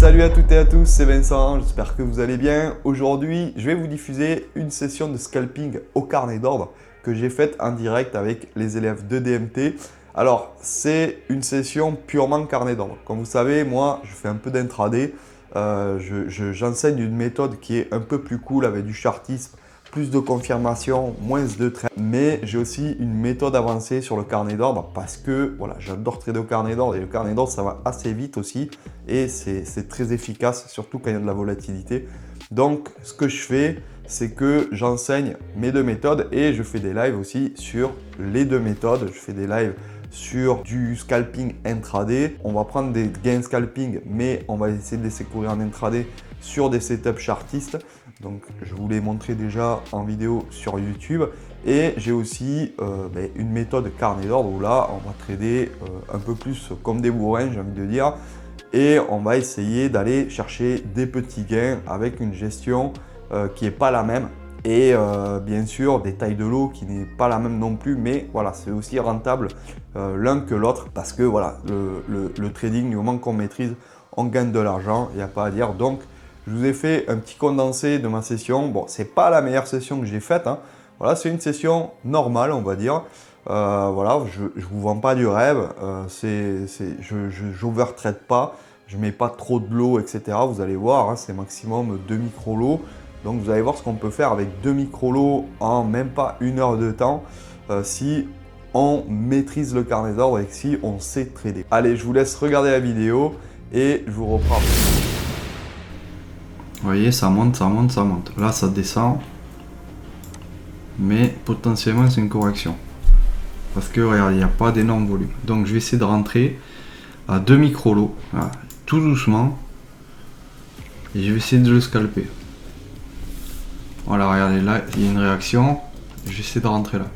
Salut à toutes et à tous, c'est Vincent, j'espère que vous allez bien. Aujourd'hui, je vais vous diffuser une session de scalping au carnet d'ordre que j'ai faite en direct avec les élèves de DMT. Alors, c'est une session purement carnet d'ordre. Comme vous savez, moi, je fais un peu d'intraday. J'enseigne une méthode qui est un peu plus cool avec du chartisme, plus de confirmation, moins de traits. Mais j'ai aussi une méthode avancée sur le carnet d'ordre parce que voilà, j'adore trader au carnet d'ordre et le carnet d'ordre ça va assez vite aussi et c'est très efficace, surtout quand il y a de la volatilité. Donc ce que je fais, c'est que j'enseigne mes deux méthodes et je fais des lives aussi sur les deux méthodes. Je fais des lives sur du scalping intraday. On va prendre des gains scalping, mais on va essayer de laisser courir en intraday sur des setups chartistes. Donc je vous l'ai montré déjà en vidéo sur YouTube. Et j'ai aussi une méthode carnet d'ordre où là, on va trader un peu plus comme des bourrins, j'ai envie de dire. Et on va essayer d'aller chercher des petits gains avec une gestion qui n'est pas la même. Et bien sûr, des tailles de lot qui n'est pas la même non plus. Mais voilà, c'est aussi rentable l'un que l'autre. Parce que voilà, le trading, du moment qu'on maîtrise, on gagne de l'argent. Il n'y a pas à dire. Donc, je vous ai fait un petit condensé de ma session. Bon, c'est pas la meilleure session que j'ai faite, hein. Voilà, c'est une session normale, on va dire. Voilà, je ne vous vends pas du rêve. Je n'overtrade pas. Je ne mets pas trop de lots, etc. Vous allez voir, hein, c'est maximum 2 micro-lots. Donc, vous allez voir ce qu'on peut faire avec 2 micro-lots en même pas 1 heure de temps si on maîtrise le carnet d'ordre et si on sait trader. Allez, je vous laisse regarder la vidéo et je vous reprends. Vous voyez, ça monte, ça monte, ça monte. Là, ça descend. Mais potentiellement, c'est une correction. Parce que, regardez, il n'y a pas d'énorme volume. Donc, je vais essayer de rentrer à 2 micro-lots. Voilà, tout doucement. Et je vais essayer de le scalper. Voilà, regardez, là, il y a une réaction. Je vais essayer de rentrer là.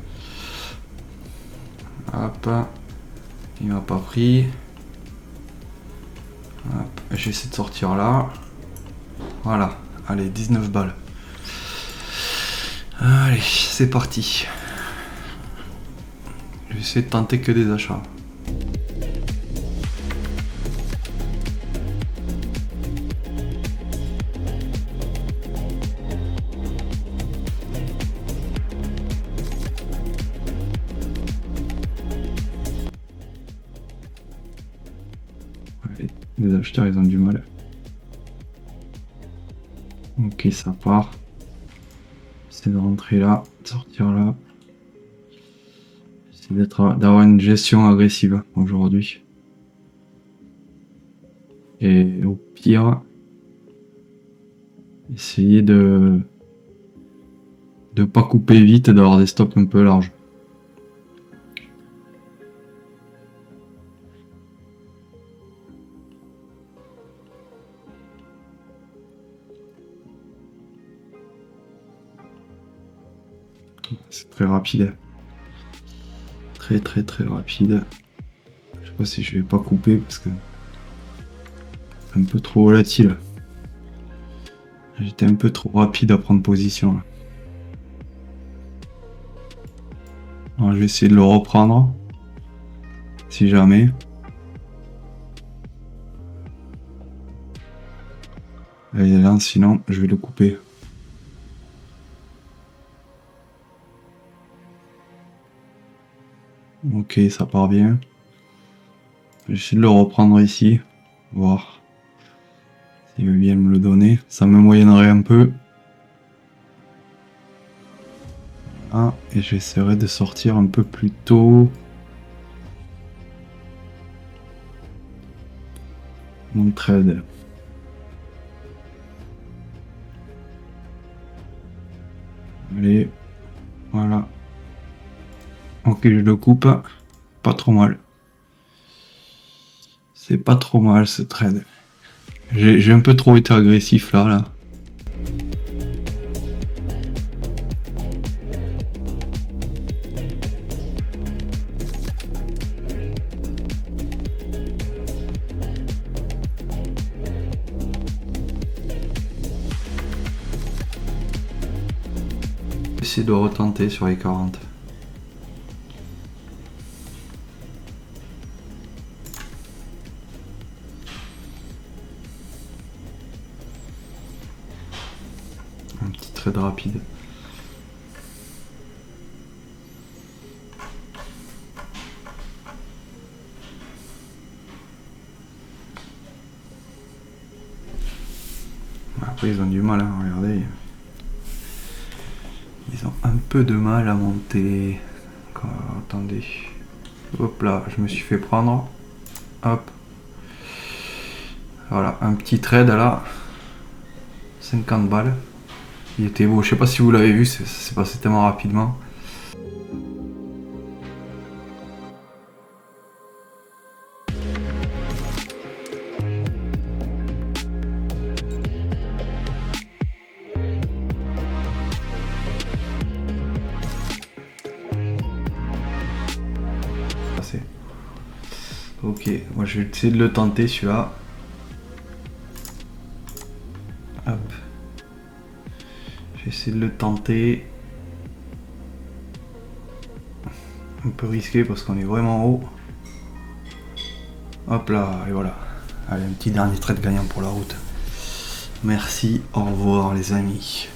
Hop. Il m'a pas pris. Hop. J'essaie de sortir là. Voilà. Allez, 19 balles. Allez, c'est parti. Je vais essayer de tenter que des achats. Les acheteurs, ils ont du mal. Ok, ça part. J'essaie de rentrer là, de sortir là. J'essaie d'avoir une gestion agressive aujourd'hui. Et au pire, essayer de pas couper vite et d'avoir des stops un peu larges. C'est très rapide. Très rapide. Je sais pas si je vais pas couper parce que c'est un peu trop volatile. J'étais un peu trop rapide à prendre position là. Alors, je vais essayer de le reprendre. Si jamais. Et là, sinon, je vais le couper. Ok, ça part bien. J'essaie de le reprendre ici. Voir s'il veut bien me le donner. Ça me moyennerait un peu. Ah, et j'essaierai de sortir un peu plus tôt. Mon trade. Allez, voilà. Ok, je le coupe. Pas trop mal. C'est pas trop mal ce trade. J'ai un peu trop été agressif là. Essayer de retenter sur les 40. trades rapides. Après ils ont du mal, hein, regardez. Ils ont un peu de mal à monter. Attendez. Hop là, je me suis fait prendre. Hop. Voilà, un petit trade là. 50 balles. Il était beau, je sais pas si vous l'avez vu, ça s'est passé tellement rapidement. Ok, moi je vais essayer de le tenter celui-là. Hop. Je vais essayer de le tenter. Un peu risqué parce qu'on est vraiment haut. Hop là, et voilà. Allez, un petit dernier trade gagnant pour la route. Merci, au revoir les amis.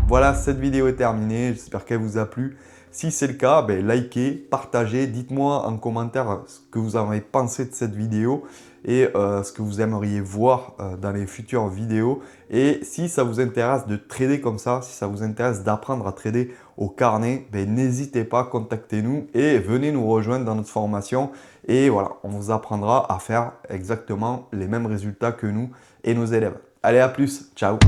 Voilà, cette vidéo est terminée, j'espère qu'elle vous a plu. Si c'est le cas, likez, partagez, dites-moi en commentaire ce que vous en avez pensé de cette vidéo et ce que vous aimeriez voir dans les futures vidéos. Et si ça vous intéresse de trader comme ça, si ça vous intéresse d'apprendre à trader au carnet, n'hésitez pas, contactez-nous et venez nous rejoindre dans notre formation. Et voilà, on vous apprendra à faire exactement les mêmes résultats que nous et nos élèves. Allez, à plus, ciao!